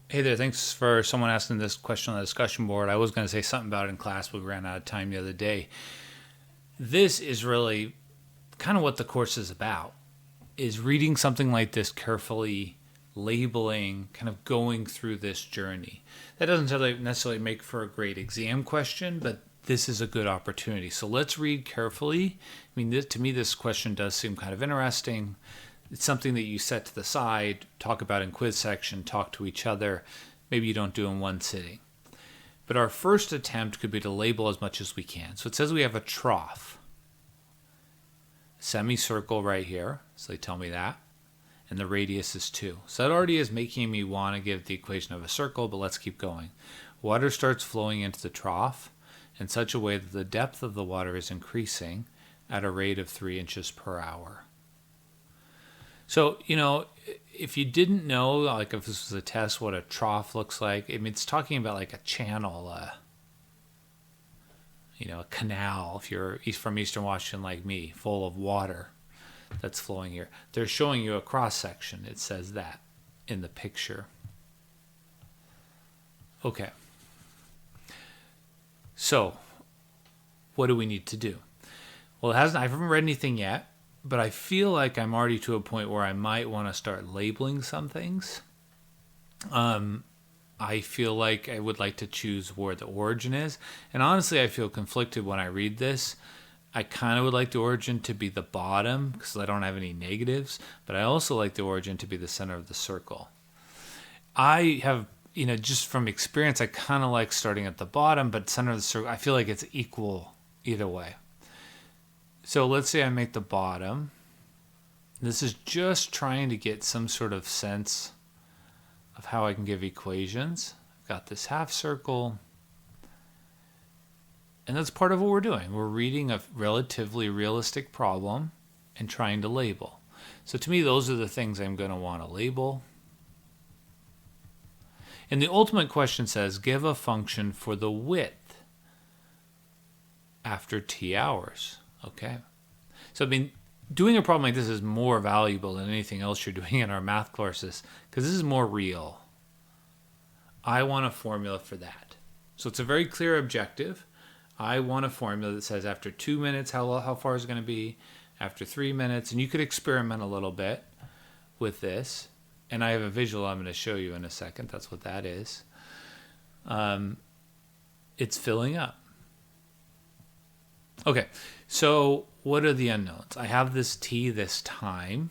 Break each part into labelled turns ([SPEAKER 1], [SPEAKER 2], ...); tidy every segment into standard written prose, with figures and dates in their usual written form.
[SPEAKER 1] Hey there, thanks for someone asking this question on the discussion board. I was going to say something about it in class, but we ran out of time the other day. This is really kind of what the course is about, is reading something like this carefully, labeling, kind of going through this journey. That doesn't necessarily make for a great exam question, but this is a good opportunity. So let's read carefully. I mean, to me, this question does seem kind of interesting. It's something that you set to the side, talk about in quiz section, talk to each other. Maybe you don't do in one sitting. But our first attempt could be to label as much as we can. So it says we have a trough, semicircle right here. So they tell me that. And the radius is 2. So that already is making me want to give the equation of a circle, but let's keep going. Water starts flowing into the trough in such a way that the depth of the water is increasing at a rate of 3 inches per hour. So, if you didn't know, like if this was a test, what a trough looks like, I mean, it's talking about like a channel, a canal, if you're from Eastern Washington like me, full of water that's flowing here. They're showing you a cross section. It says that in the picture. Okay. So, what do we need to do? Well, I haven't read anything yet. But I feel like I'm already to a point where I might want to start labeling some things. I feel like I would like to choose where the origin is. And honestly, I feel conflicted when I read this. I kind of would like the origin to be the bottom because I don't have any negatives. But I also like the origin to be the center of the circle. I have, just from experience, I kind of like starting at the bottom, but center of the circle, I feel like it's equal either way. So let's say I make the bottom. This is just trying to get some sort of sense of how I can give equations. I've got this half circle. And that's part of what we're doing. We're reading a relatively realistic problem and trying to label. So to me, those are the things I'm going to want to label. And the ultimate question says, give a function for the width after t hours. Okay. So, doing a problem like this is more valuable than anything else you're doing in our math courses because this is more real. I want a formula for that. So it's a very clear objective. I want a formula that says after 2 minutes, how far is it going to be? After 3 minutes, and you could experiment a little bit with this. And I have a visual I'm going to show you in a second. That's what that is. It's filling up. Okay, so what are the unknowns? I have this t this time.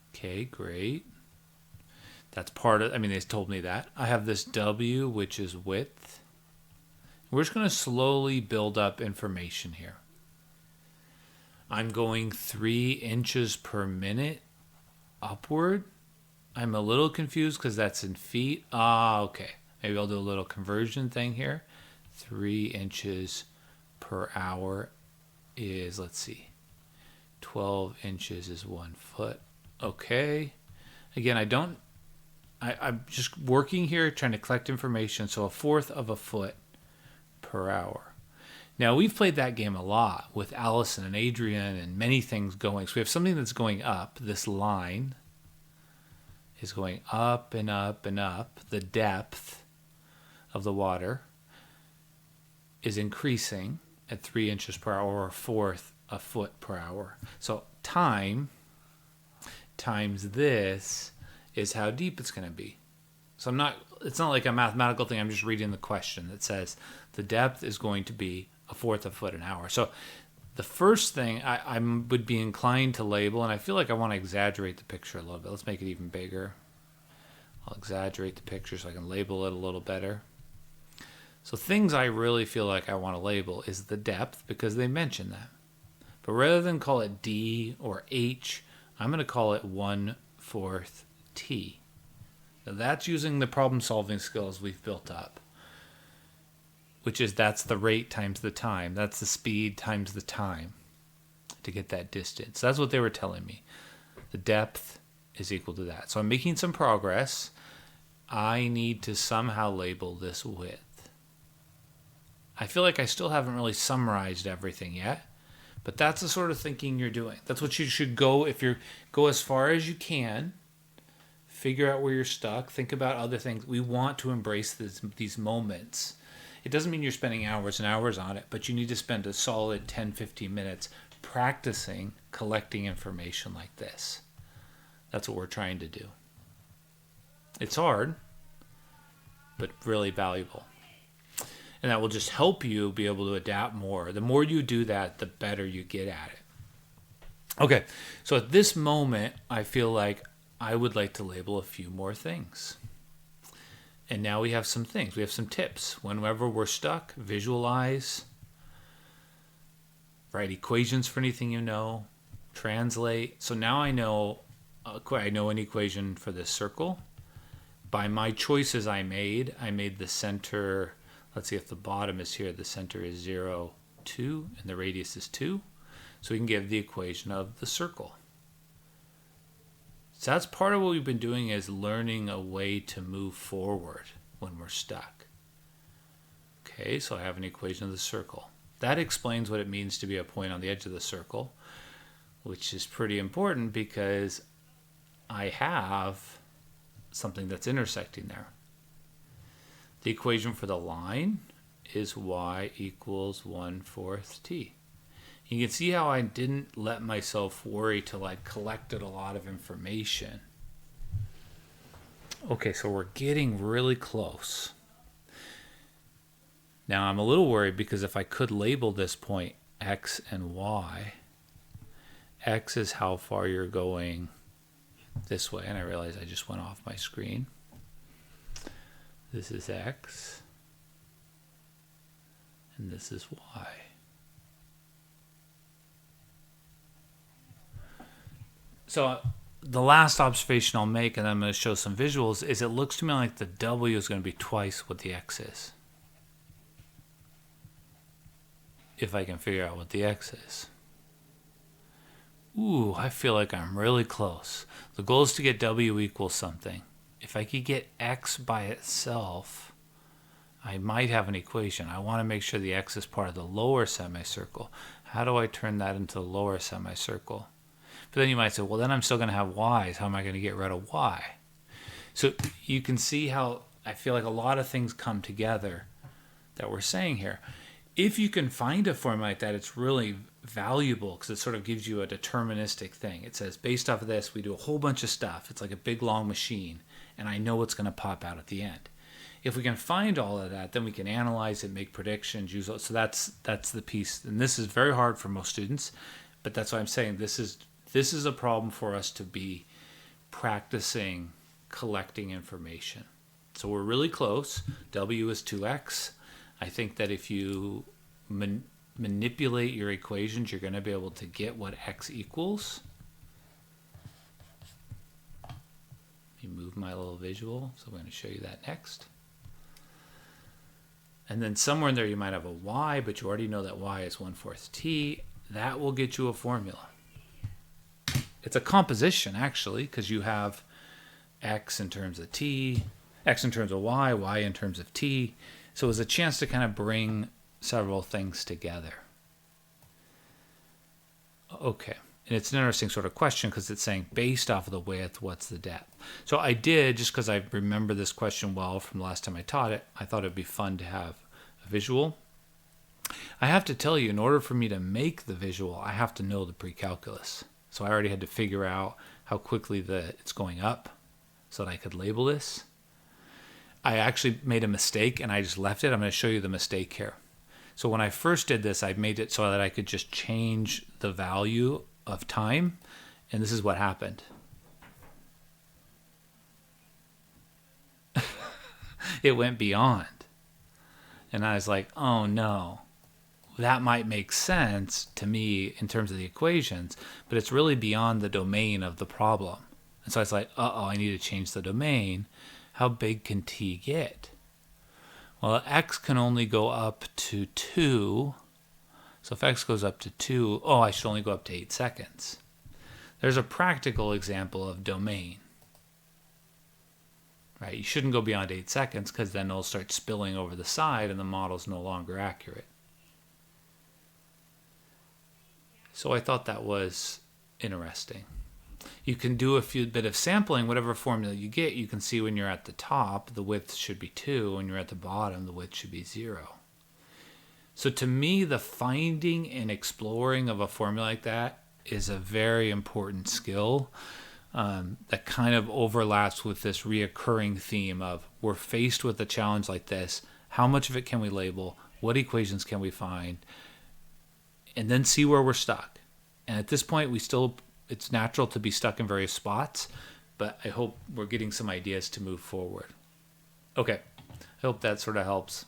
[SPEAKER 1] Okay, great. That's part of, they told me that. I have this w, which is width. We're just going to slowly build up information here. I'm going 3 inches per minute upward. I'm a little confused because that's in feet. Okay. Maybe I'll do a little conversion thing here. 3 inches per hour is, 12 inches is 1 foot. Okay. Again, I'm just working here trying to collect information. So 1/4 of a foot per hour. Now, we've played that game a lot with Allison and Adrian and many things going. So we have something that's going up. This line is going up and up and up. The depth of the water is increasing at 3 inches per hour, or 1/4 a foot per hour. So time times this is how deep it's going to be. So it's not like a mathematical thing. I'm just reading the question that says the depth is going to be 1/4 a foot an hour. So the first thing I would be inclined to label, and I feel like I want to exaggerate the picture a little bit. Let's make it even bigger. I'll exaggerate the picture so I can label it a little better. So things I really feel like I want to label is the depth, because they mention that. But rather than call it D or H, I'm going to call it 1/4 T. Now that's using the problem solving skills we've built up, which is that's the rate times the time. That's the speed times the time to get that distance. That's what they were telling me. The depth is equal to that. So I'm making some progress. I need to somehow label this width. I feel like I still haven't really summarized everything yet, but that's the sort of thinking you're doing. That's what you should go, if you go as far as you can, figure out where you're stuck, think about other things. We want to embrace these moments. It doesn't mean you're spending hours and hours on it, but you need to spend a solid 10, 15 minutes practicing collecting information like this. That's what we're trying to do. It's hard, but really valuable. And that will just help you be able to adapt more. The more you do that, the better you get at it. Okay, so at this moment, I feel like I would like to label a few more things. And now we have some things. We have some tips. Whenever we're stuck, visualize, write equations for anything you know, translate. So now I know an equation for this circle. By my choices I made the center, let's see if the bottom is here, the center is 0, 2, and the radius is 2. So we can give the equation of the circle. So that's part of what we've been doing, is learning a way to move forward when we're stuck. Okay, so I have an equation of the circle. That explains what it means to be a point on the edge of the circle, which is pretty important because I have something that's intersecting there. The equation for the line is y equals 1/4 t. You can see how I didn't let myself worry till I collected a lot of information. Okay, so we're getting really close. Now I'm a little worried because if I could label this point x and y, x is how far you're going this way, and I realize I just went off my screen. This is x, and this is y. So the last observation I'll make, and I'm going to show some visuals, is it looks to me like the w is going to be twice what the x is. If I can figure out what the x is. Ooh, I feel like I'm really close. The goal is to get w equals something. If I could get x by itself, I might have an equation. I want to make sure the x is part of the lower semicircle. How do I turn that into the lower semicircle? But then you might say, well, then I'm still going to have y's. How am I going to get rid of y? So you can see how I feel like a lot of things come together that we're saying here. If you can find a formula like that, it's really valuable because it sort of gives you a deterministic thing. It says, based off of this, we do a whole bunch of stuff. It's like a big, long machine, and I know what's going to pop out at the end. If we can find all of that, then we can analyze it, make predictions, use it. So that's the piece. And this is very hard for most students, but that's why I'm saying this is a problem for us to be practicing collecting information. So we're really close. W is 2x. I think that if you manipulate your equations, you're going to be able to get what x equals. Let me move my little visual. So I'm going to show you that next. And then somewhere in there you might have a y, but you already know that y is 1/4 t. That will get you a formula. It's a composition, actually, because you have x in terms of t, x in terms of y, y in terms of t. So it was a chance to kind of bring several things together. Okay, and it's an interesting sort of question because it's saying based off of the width, what's the depth? So I did, just because I remember this question well from the last time I taught it, I thought it'd be fun to have a visual. I have to tell you, in order for me to make the visual, I have to know the precalculus. So I already had to figure out how quickly it's going up so that I could label this. I actually made a mistake and I just left it. I'm going to show you the mistake here. So when I first did this, I made it so that I could just change the value of time. And this is what happened. It went beyond. And I was like, oh no. That might make sense to me in terms of the equations, but it's really beyond the domain of the problem. And so I was like, I need to change the domain. How big can t get? Well, x can only go up to 2. So if x goes up to 2, I should only go up to 8 seconds. There's a practical example of domain. Right? You shouldn't go beyond 8 seconds because then it'll start spilling over the side and the model's no longer accurate. So I thought that was interesting. You can do a few bit of sampling. Whatever formula you get, you can see when you're at the top, the width should be 2. When you're at the bottom, the width should be 0. So to me, the finding and exploring of a formula like that is a very important skill that kind of overlaps with this reoccurring theme of we're faced with a challenge like this. How much of it can we label? What equations can we find? And then see where we're stuck. And at this point, it's natural to be stuck in various spots, but I hope we're getting some ideas to move forward. Okay, I hope that sort of helps.